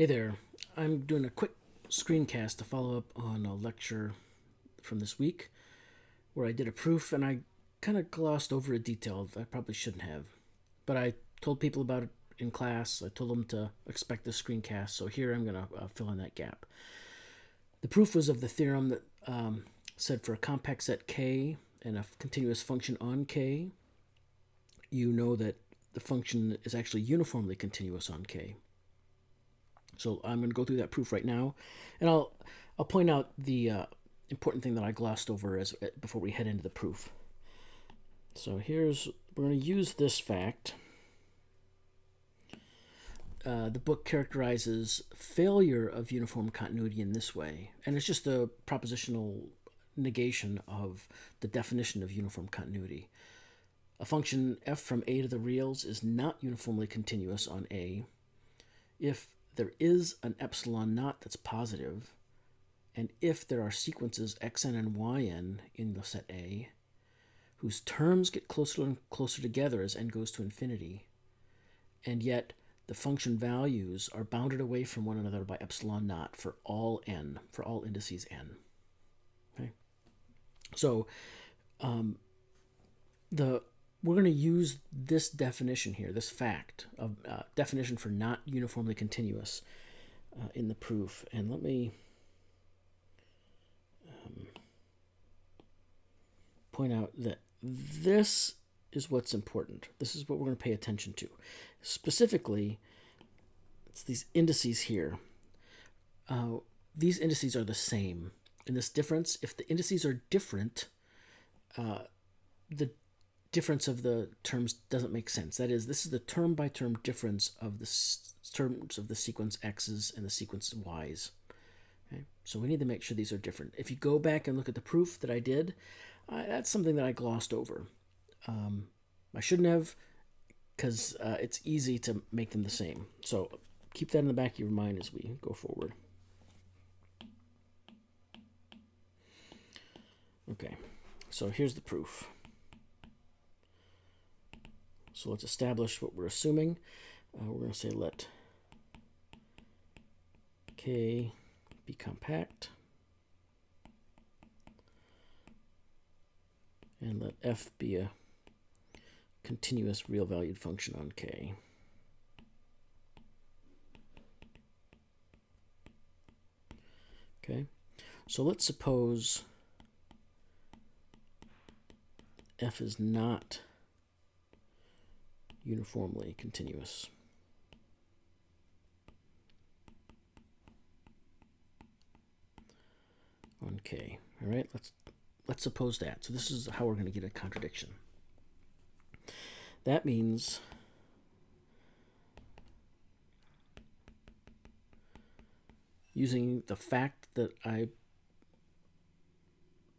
Hey there. I'm doing a quick screencast to follow up on a lecture from this week where I did a proof and I kind of glossed over a detail that I probably shouldn't have. But I told people about it in class. I told them to expect the screencast, so here I'm going to fill in that gap. The proof was of the theorem that said for a compact set K and a continuous function on K, you know that the function is actually uniformly continuous on K. So I'm going to go through that proof right now, and I'll point out the important thing that I glossed over as before we head into the proof. So we're going to use this fact. The book characterizes failure of uniform continuity in this way, and it's just a propositional negation of the definition of uniform continuity. A function f from a to the reals is not uniformly continuous on A if there is an epsilon naught that's positive, and if there are sequences xn and yn in the set A whose terms get closer and closer together as n goes to infinity, and yet the function values are bounded away from one another by epsilon naught for all n, for all indices n. Okay? So we're going to use this definition here, this fact of definition for not uniformly continuous in the proof. And let me point out that this is what's important. This is what we're going to pay attention to. Specifically, it's these indices here. These indices are the same. And this difference, if the indices are different, the difference of the terms doesn't make sense. That is, this is the term-by-term difference of the terms of the sequence x's and the sequence y's. Okay? So we need to make sure these are different. If you go back and look at the proof that I did, that's something that I glossed over. I shouldn't have, because it's easy to make them the same. So keep that in the back of your mind as we go forward. Okay, so here's the proof. So let's establish what we're assuming. We're going to say let K be compact, and let F be a continuous real-valued function on K. Okay, so let's suppose F is not uniformly continuous. On K. All right, let's suppose that. So this is how we're going to get a contradiction. That means using the fact that I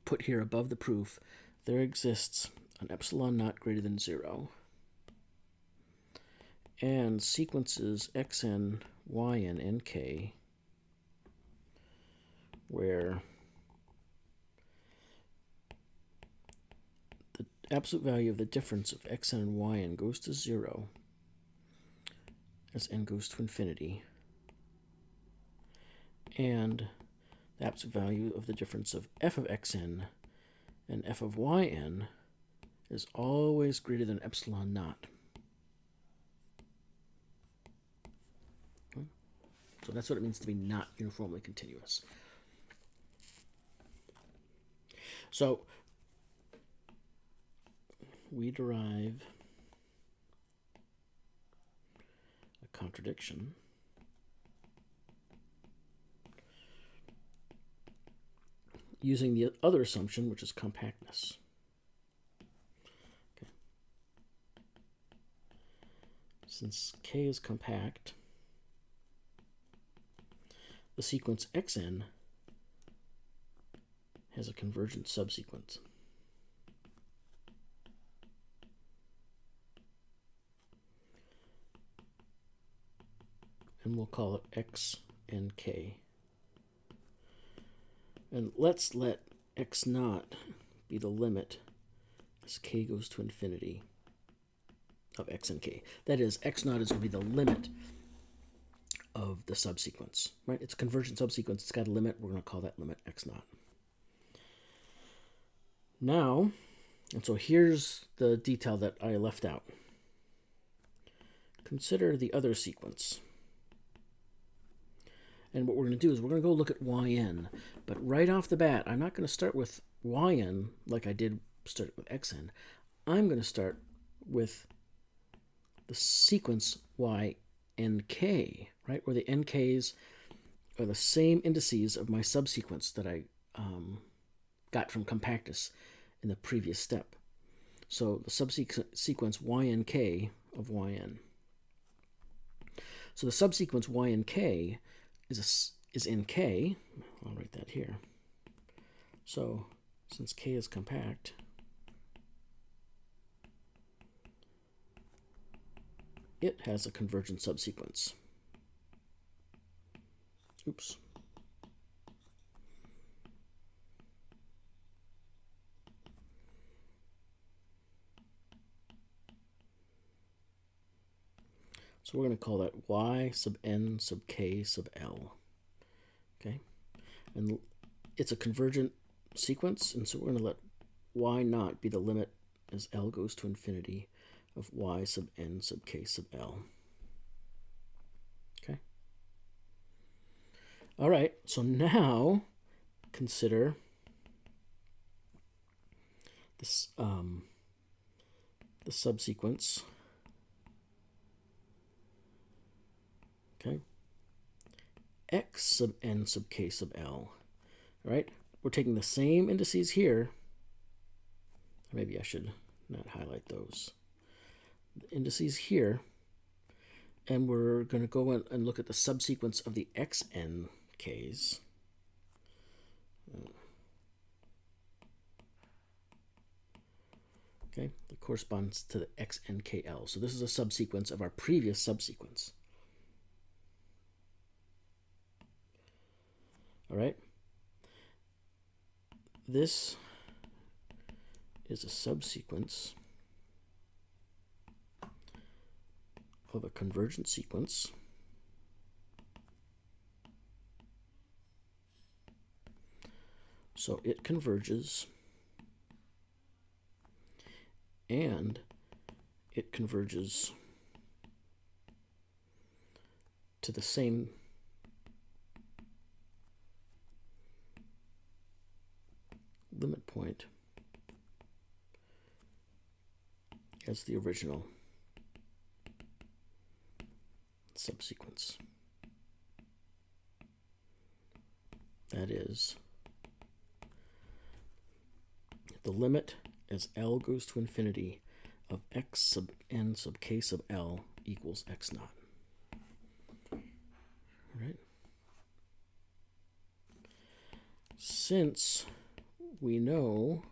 put here above the proof, there exists an epsilon naught greater than 0 and sequences xn, yn, and k where the absolute value of the difference of xn and yn goes to 0 as n goes to infinity, and the absolute value of the difference of f of xn and f of yn is always greater than epsilon naught. So that's what it means to be not uniformly continuous. So we derive a contradiction using the other assumption, which is compactness. Okay. Since K is compact, the sequence xn has a convergent subsequence. And we'll call it x and k. And let's let x naught be the limit as k goes to infinity of x and k. That is, x naught is going to be the limit of the subsequence, right? It's a convergent subsequence. It's got a limit. We're going to call that limit x naught. Now, and so here's the detail that I left out. Consider the other sequence. And what we're going to do is we're going to go look at yn. But right off the bat, I'm not going to start with yn like I did start with xn. I'm going to start with the sequence ynk, right? Where the nks are the same indices of my subsequence that I got from compactness in the previous step. So the subsequence ynk of yn. So the subsequence ynk is in k. I'll write that here. So since k is compact, it has a convergent subsequence. Oops. So we're going to call that y sub n sub k sub l. Okay? And it's a convergent sequence, and so we're going to let y naught be the limit as l goes to infinity of y sub n sub k sub l. Okay? All right, so now consider this the subsequence. Okay, x sub n sub k sub l. All right, we're taking the same indices here. Maybe I should not highlight those. The indices here, and we're going to go in and look at the subsequence of the xn k's. Okay, that corresponds to the xnkl. So this is a subsequence of our previous subsequence. All right. This is a subsequence of a convergent sequence so it converges, and it converges to the same limit point as the original subsequence. That is, the limit as L goes to infinity of x sub n sub k sub L equals x naught. All right. Since we know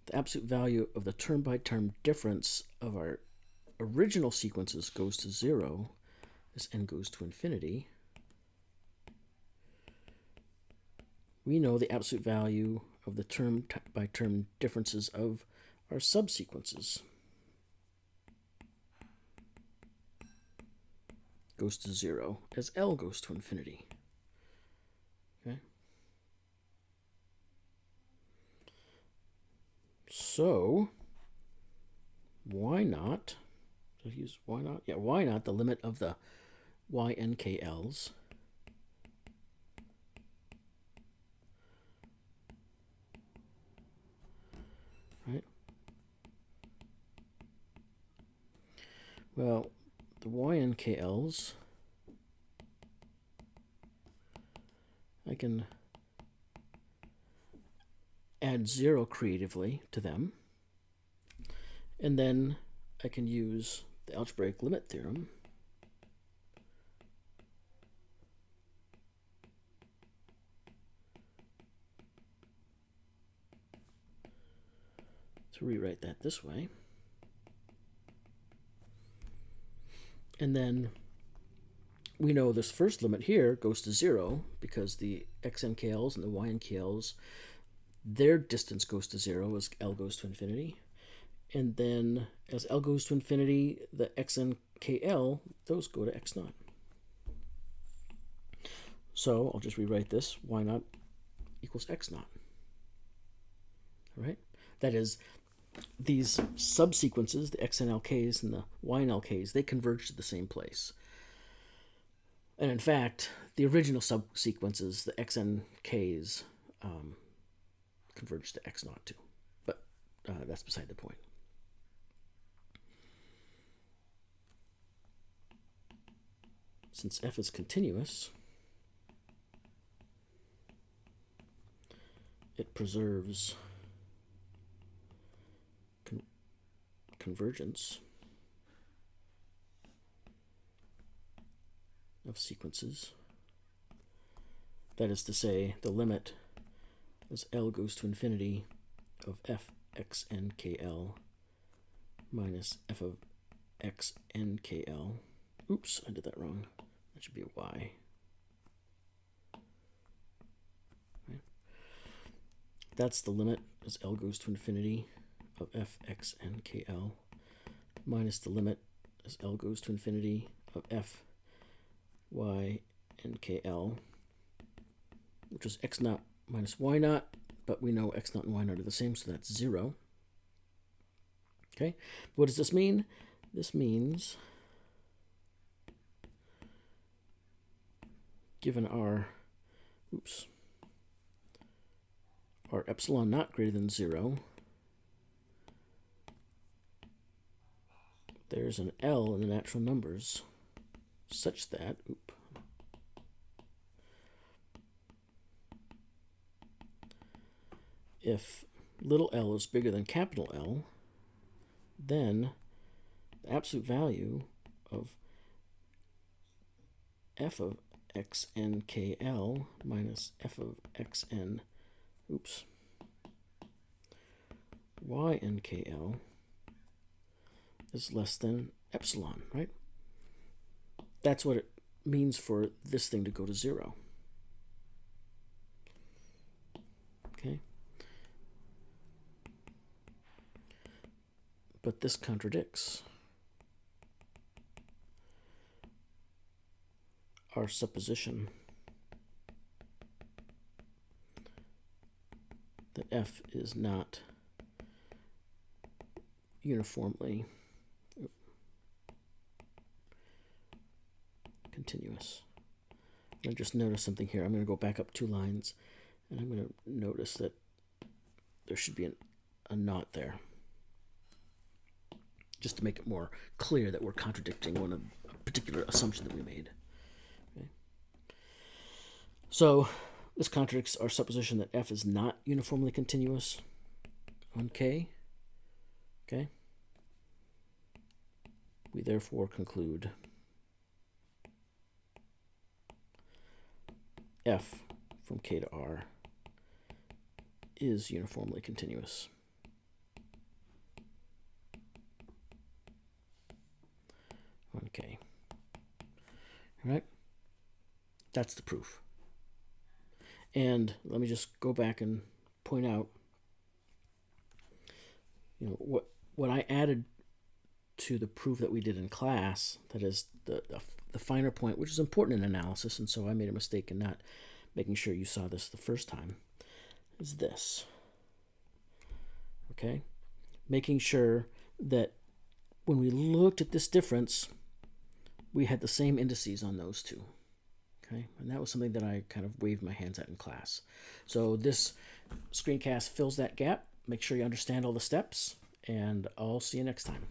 the absolute value of the term-by-term difference of our original sequences goes to 0 as n goes to infinity, we know the absolute value of the term-by-term differences of our subsequences goes to 0 as L goes to infinity. Okay. So why not? Did I use why not? Yeah, why not the limit of the YNKLs right? Well, the YNKLs, I can add 0 creatively to them, and then I can use the algebraic limit theorem to rewrite that this way. And then we know this first limit here goes to 0 because the xnkls and the ynkls, their distance goes to 0 as L goes to infinity. And then as L goes to infinity, the xn KL, those go to X naught. So I'll just rewrite this. Y naught equals X naught. All right? That is, these subsequences, the XNLKs and the YNLKs, they converge to the same place. And in fact, the original subsequences, the XNKs, converge to X naught too. But that's beside the point. Since f is continuous, it preserves convergence of sequences. That is to say, the limit as L goes to infinity of f x n k L minus f of x n k L. Oops, I did that wrong. That should be a y. Right. That's the limit as L goes to infinity of f x n k L minus the limit as L goes to infinity of f y n k L, which is x naught minus y naught, but we know x naught and y naught are the same, so that's 0. Okay, what does this mean? This means, given our epsilon not greater than 0, there's an L in the natural numbers such that, if little l is bigger than capital L, then the absolute value of f of xn kl minus f of xn, yn kl is less than epsilon, right? That's what it means for this thing to go to 0. Okay? But this contradicts our supposition that f is not uniformly continuous. I just noticed something here. I'm going to go back up 2 lines, and I'm going to notice that there should be a knot there, just to make it more clear that we're contradicting a particular assumption that we made. Okay. So this contradicts our supposition that f is not uniformly continuous on K. Okay. We therefore conclude f from K to R is uniformly continuous. On K. All right? That's the proof. And let me just go back and point out, what I added to the proof that we did in class, that is the finer point, which is important in analysis, and so I made a mistake in not making sure you saw this the first time, is this. Okay? Making sure that when we looked at this difference, we had the same indices on those two. Okay? And that was something that I kind of waved my hands at in class. So this screencast fills that gap. Make sure you understand all the steps, and I'll see you next time.